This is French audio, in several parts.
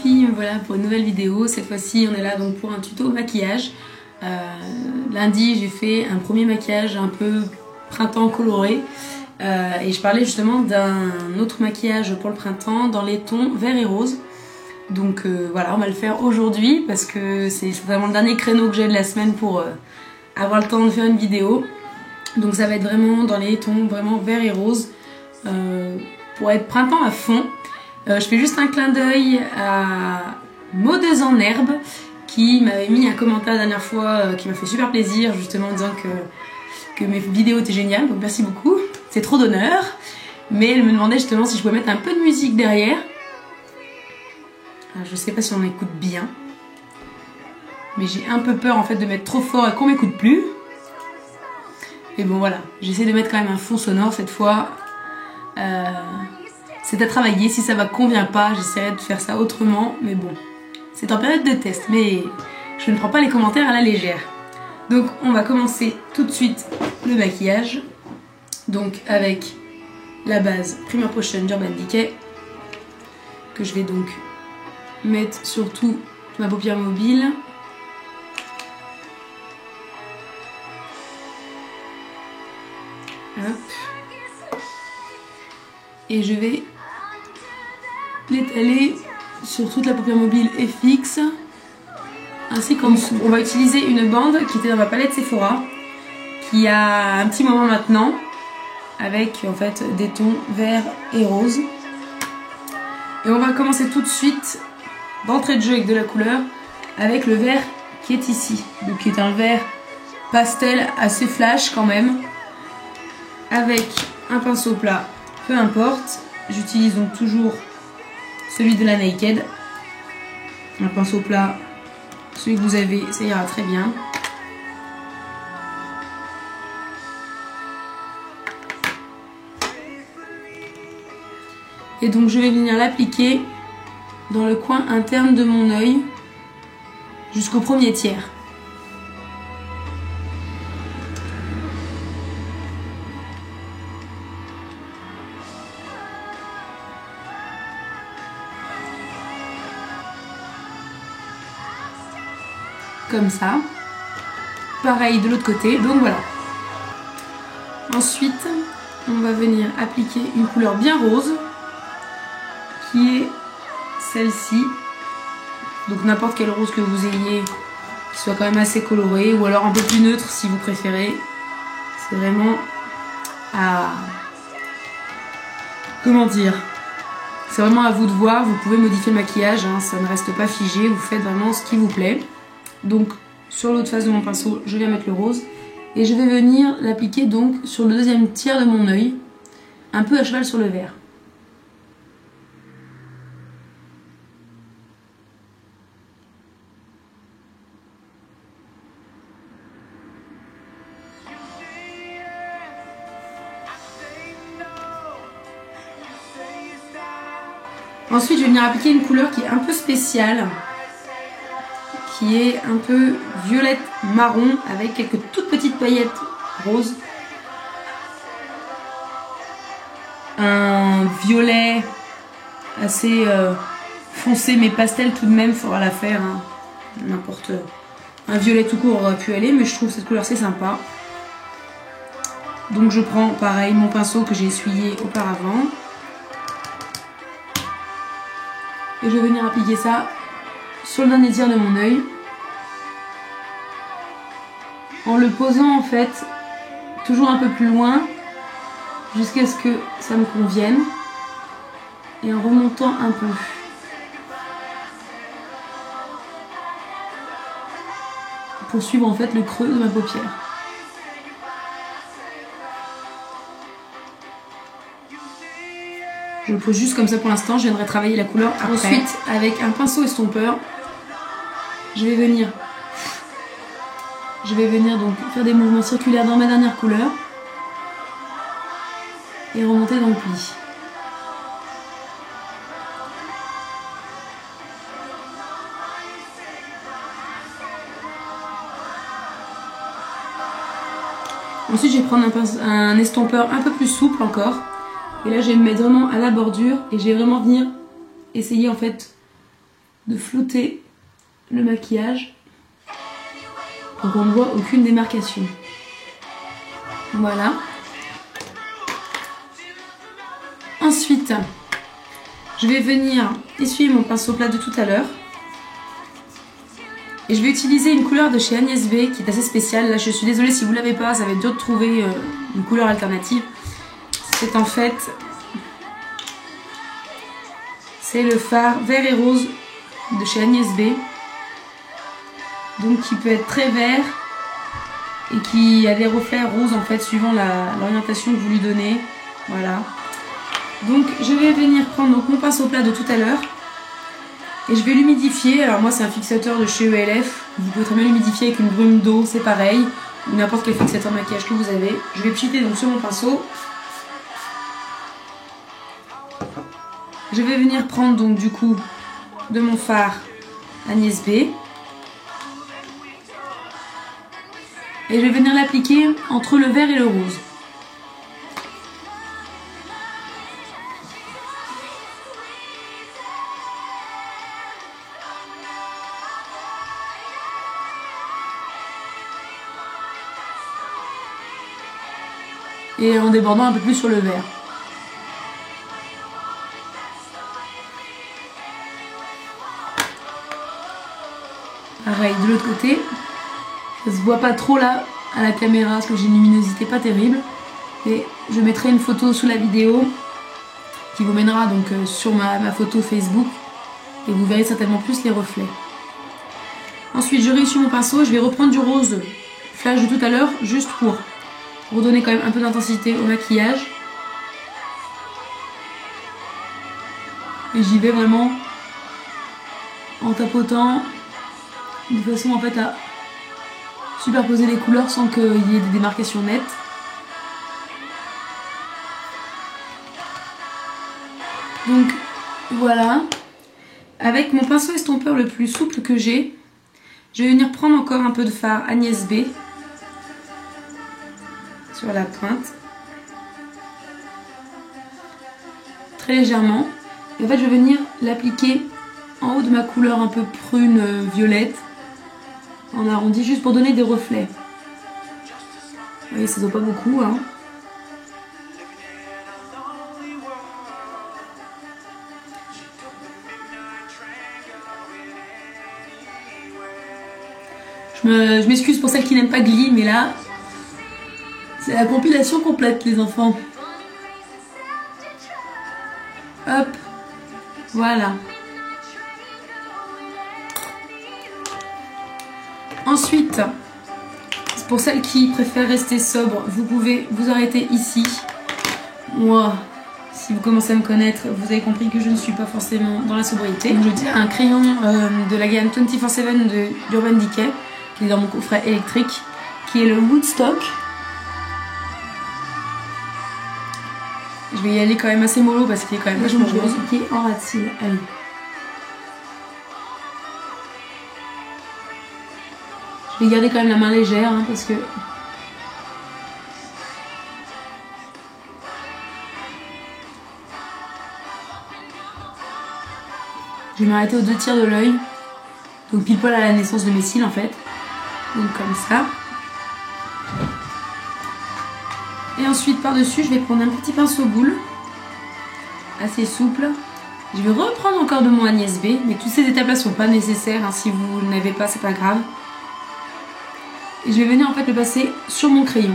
filles, me voilà pour une nouvelle vidéo. Cette fois-ci on est là donc pour un tuto maquillage. Lundi j'ai fait un premier maquillage un peu printemps coloré et je parlais justement d'un autre maquillage pour le printemps dans les tons vert et rose. Donc voilà, on va le faire aujourd'hui parce que c'est vraiment le dernier créneau que j'ai de la semaine pour avoir le temps de faire une vidéo. Donc ça va être vraiment dans les tons vraiment vert et rose pour être printemps à fond. Je fais juste un clin d'œil à Modeuse en herbe qui m'avait mis un commentaire la dernière fois qui m'a fait super plaisir justement en disant que mes vidéos étaient géniales, donc merci beaucoup, c'est trop d'honneur. Mais elle me demandait justement si je pouvais mettre un peu de musique derrière. Alors, je sais pas si on écoute bien, mais j'ai un peu peur en fait de mettre trop fort et qu'on m'écoute plus. Et bon voilà, j'essaie de mettre quand même un fond sonore cette fois. C'est à travailler, si ça ne convient pas, j'essaierai de faire ça autrement, mais bon, c'est en période de test, mais je ne prends pas les commentaires à la légère. Donc on va commencer tout de suite le maquillage, donc avec la base Primer Potion d'Urban Decay, que je vais donc mettre sur toute ma paupière mobile. Hop. Et je vais l'étaler sur toute la paupière mobile et fixe, ainsi qu'en dessous. On va utiliser une bande qui était dans ma palette Sephora, qui a un petit moment maintenant, avec en fait des tons verts et roses. Et on va commencer tout de suite d'entrée de jeu avec de la couleur, avec le vert qui est ici, donc qui est un vert pastel assez flash quand même, avec un pinceau plat, peu importe. J'utilise donc toujours celui de la Naked, un pinceau plat, celui que vous avez, ça ira très bien. Et donc je vais venir l'appliquer dans le coin interne de mon œil jusqu'au premier tiers. Comme ça. Pareil de l'autre côté, donc voilà. Ensuite, on va venir appliquer une couleur bien rose, qui est celle-ci. Donc n'importe quelle rose que vous ayez, qui soit quand même assez colorée, ou alors un peu plus neutre si vous préférez. C'est vraiment à... comment dire? C'est vraiment à vous de voir, vous pouvez modifier le maquillage, hein, ça ne reste pas figé, vous faites vraiment ce qui vous plaît. Donc sur l'autre face de mon pinceau, je viens mettre le rose et je vais venir l'appliquer donc sur le deuxième tiers de mon œil, un peu à cheval sur le vert. Ensuite, je vais venir appliquer une couleur qui est un peu spéciale, qui est un peu violette marron avec quelques toutes petites paillettes roses. Un violet assez foncé mais pastel tout de même, faudra la faire. Hein. N'importe, un violet tout court aurait pu aller, mais je trouve cette couleur c'est sympa. Donc je prends pareil mon pinceau que j'ai essuyé auparavant. Et je vais venir appliquer ça sur le dernier tiers de mon œil, en le posant en fait toujours un peu plus loin jusqu'à ce que ça me convienne et en remontant un peu. Pour suivre en fait le creux de ma paupière. Je le pose juste comme ça pour l'instant, je viendrai travailler la couleur après. Ensuite, avec un pinceau estompeur, je vais venir donc faire des mouvements circulaires dans ma dernière couleur et remonter dans le pli. Ensuite, je vais prendre un estompeur un peu plus souple encore. Et là, je vais me mettre vraiment à la bordure et je vais vraiment venir essayer en fait de flouter le maquillage pour qu'on ne voit aucune démarcation. Voilà. Ensuite, je vais venir essuyer mon pinceau plat de tout à l'heure. Et je vais utiliser une couleur de chez Agnès B qui est assez spéciale. Là, je suis désolée si vous ne l'avez pas, ça va être dur de trouver une couleur alternative. C'est en fait... C'est le fard vert et rose de chez Agnès B. Donc qui peut être très vert et qui a des reflets roses en fait suivant l'orientation que vous lui donnez. Voilà. Donc je vais venir prendre mon pinceau plat de tout à l'heure et je vais l'humidifier. Alors moi c'est un fixateur de chez ELF. Vous pouvez très bien l'humidifier avec une brume d'eau, c'est pareil. Ou n'importe quel fixateur de maquillage que vous avez. Je vais pchiter donc sur mon pinceau. Je vais venir prendre donc du coup de mon fard Agnès B. Et je vais venir l'appliquer entre le vert et le rose. Et en débordant un peu plus sur le vert. Pareil de l'autre côté. Ça se voit pas trop là à la caméra parce que j'ai une luminosité pas terrible. Et je mettrai une photo sous la vidéo qui vous mènera donc sur ma photo Facebook. Et vous verrez certainement plus les reflets. Ensuite je réussis mon pinceau. Je vais reprendre du rose flash de tout à l'heure juste pour redonner quand même un peu d'intensité au maquillage. Et j'y vais vraiment en tapotant de façon en fait à superposer les couleurs sans qu'il y ait des démarcations nettes. Donc voilà. Avec mon pinceau estompeur le plus souple que j'ai, je vais venir prendre encore un peu de fard Agnès B sur la pointe. Très légèrement. Et en fait je vais venir l'appliquer en haut de ma couleur un peu prune violette. En arrondi juste pour donner des reflets. Vous voyez, ça ne doit pas beaucoup. Hein. Je m'excuse pour celles qui n'aiment pas Glee, mais là, c'est la compilation complète, les enfants. Hop, voilà. Ensuite, pour celles qui préfèrent rester sobre, vous pouvez vous arrêter ici. Moi, si vous commencez à me connaître, vous avez compris que je ne suis pas forcément dans la sobriété. Je tiens un crayon de la gamme 24/7 d'Urban Decay, qui est dans mon coffret électrique, qui est le Woodstock. Je vais y aller quand même assez mollo parce qu'il est quand même vachement rose. Qui est en ras de cils. Allez. Je vais garder quand même la main légère hein, parce que je vais m'arrêter aux 2 tiers de l'œil, donc pile poil à la naissance de mes cils en fait, donc comme ça. Et ensuite par dessus je vais prendre un petit pinceau boule assez souple. Je vais reprendre encore de mon Agnès B, mais toutes ces étapes là sont pas nécessaires hein, si vous n'avez pas c'est pas grave. Et je vais venir en fait le passer sur mon crayon.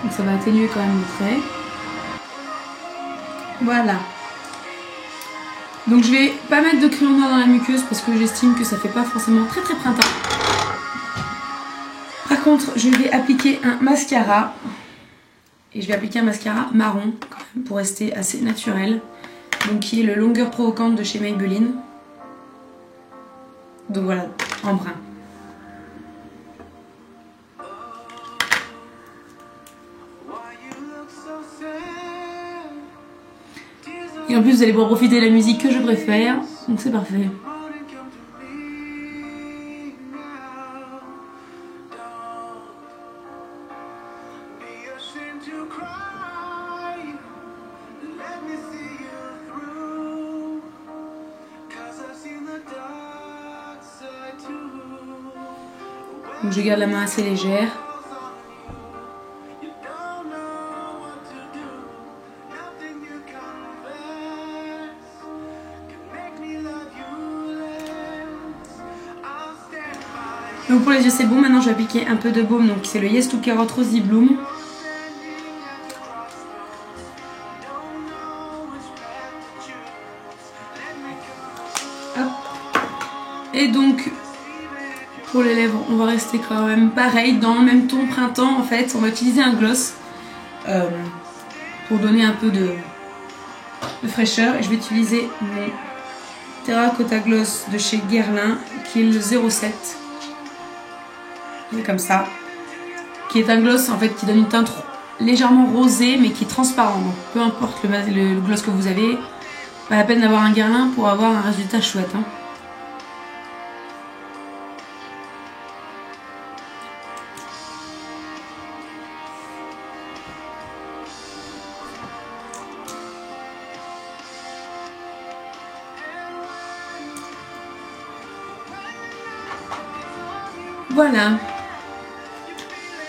Donc ça va atténuer quand même le trait. Voilà. Donc je vais pas mettre de crayon noir dans la muqueuse parce que j'estime que ça fait pas forcément très printemps. Par contre je vais appliquer un mascara. Et je vais appliquer un mascara marron quand même pour rester assez naturel. Donc qui est le longueur provocante de chez Maybelline. Donc voilà, en brun. Et en plus vous allez pouvoir profiter de la musique que je préfère. Donc c'est parfait. Donc je garde la main assez légère. Donc pour les yeux c'est bon, maintenant je vais appliquer un peu de baume, donc c'est le Yes to Carrot Rosy Bloom. Hop. Et donc pour les lèvres on va rester quand même pareil, dans le même ton printemps en fait. On va utiliser un gloss pour donner un peu de fraîcheur. Et je vais utiliser mon Terracotta Gloss de chez Guerlain qui est le 07. Et comme ça, qui est un gloss en fait qui donne une teinte légèrement rosée mais qui est transparent. Donc peu importe le gloss que vous avez, pas la peine d'avoir un Guerlain pour avoir un résultat chouette. Hein. Voilà.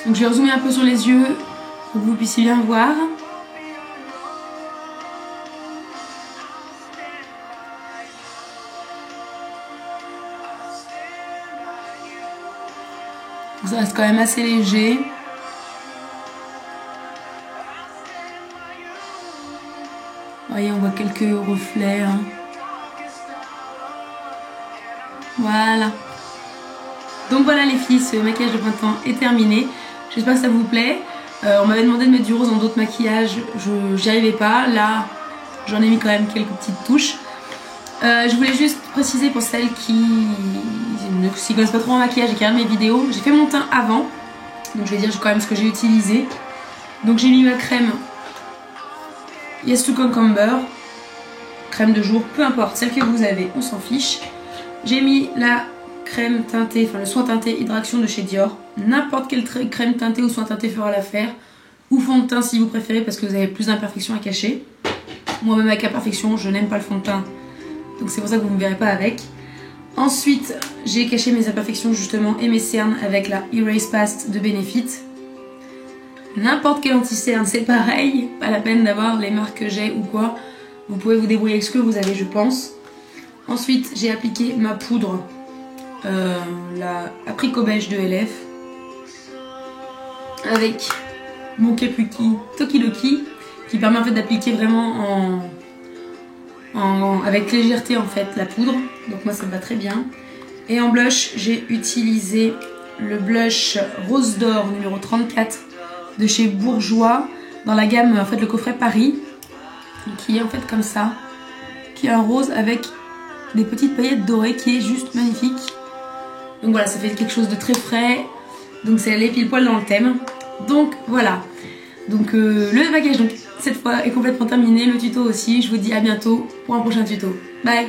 Donc je vais zoomer un peu sur les yeux pour que vous puissiez bien voir. Ça reste quand même assez léger. Vous voyez, on voit quelques reflets. Hein. Voilà. Donc voilà les filles, ce maquillage de printemps est terminé. J'espère que ça vous plaît. On m'avait demandé de mettre du rose dans d'autres maquillages, j'y arrivais pas. Là, j'en ai mis quand même quelques petites touches. Je voulais juste préciser pour celles qui ne s'y connaissent pas trop en maquillage et qui regardent mes vidéos, j'ai fait mon teint avant. Donc je vais dire quand même ce que j'ai utilisé. Donc j'ai mis ma crème Yes to Cucumber, crème de jour, peu importe, celle que vous avez, on s'en fiche. J'ai mis la crème teintée, enfin le soin teinté Hydraction de chez Dior. N'importe quelle crème teintée ou soin teinté fera l'affaire. Ou fond de teint si vous préférez parce que vous avez plus d'imperfections à cacher. Moi-même avec imperfection, je n'aime pas le fond de teint. Donc c'est pour ça que vous ne me verrez pas avec. Ensuite, j'ai caché mes imperfections justement et mes cernes avec la Erase Past de Benefit. N'importe quel anti-cerne, c'est pareil. Pas la peine d'avoir les marques que j'ai ou quoi. Vous pouvez vous débrouiller avec ce que vous avez, je pense. Ensuite, j'ai appliqué ma poudre. La apricot beige de LF avec mon Kapuki Tokidoki qui permet en fait d'appliquer vraiment avec légèreté en fait la poudre, donc moi ça me va très bien. Et en blush j'ai utilisé le blush Rose d'Or numéro 34 de chez Bourjois dans la gamme en fait le coffret Paris, qui est en fait comme ça, qui est un rose avec des petites paillettes dorées qui est juste magnifique. Donc voilà, ça fait quelque chose de très frais. Donc c'est allé pile poil dans le thème. Donc voilà. Donc le maquillage donc, cette fois est complètement terminé. Le tuto aussi. Je vous dis à bientôt pour un prochain tuto. Bye.